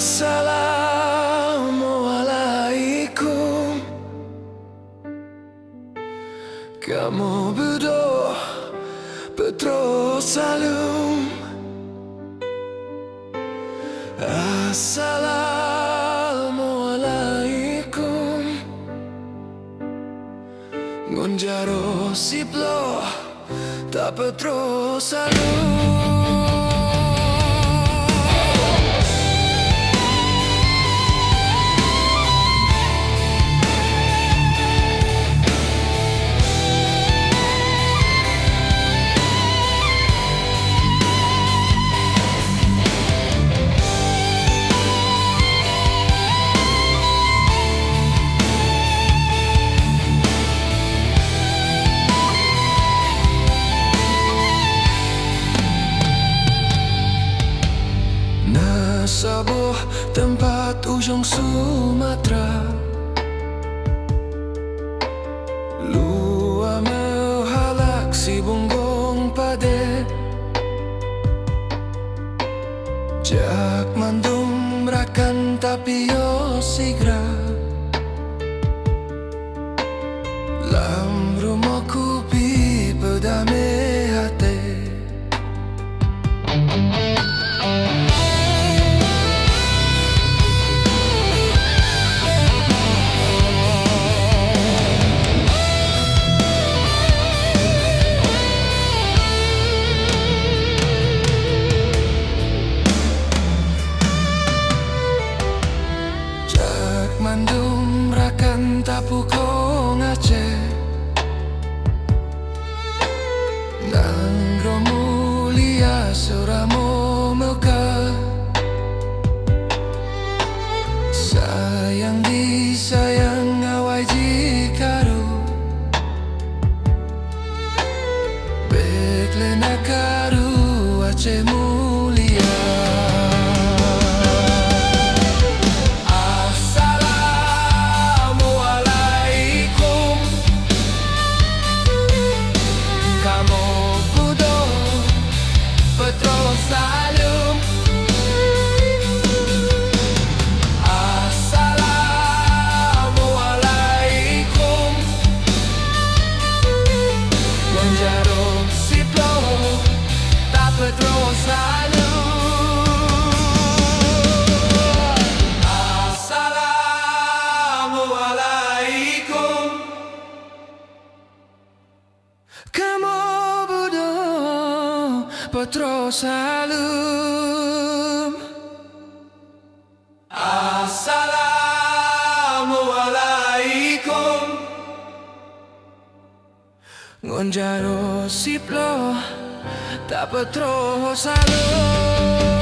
Assalamualaikum. Kamu berdua Petro Salam. Assalamualaikum. Ngonjaro siplo tak Petro Salam. Sebuah tempat ujung Sumatera, lua menghalak si bunggong pade, jak mandum rakan tapi yo sigra, lam rumahku pi pedame hati. Mandum rakan tapu kong Aceh, nang romulia suramo Mekah. Sayang disayang awai jikaru, beklena karu Aceh mulia. Salam. Assalamualaikum. Ngonjaro siplo tak Petro Salam. Assalamualaikum. Kamu bodoh Petro Salam. Assalamualaikum. Ngonjaro siplo tak Petro Salam.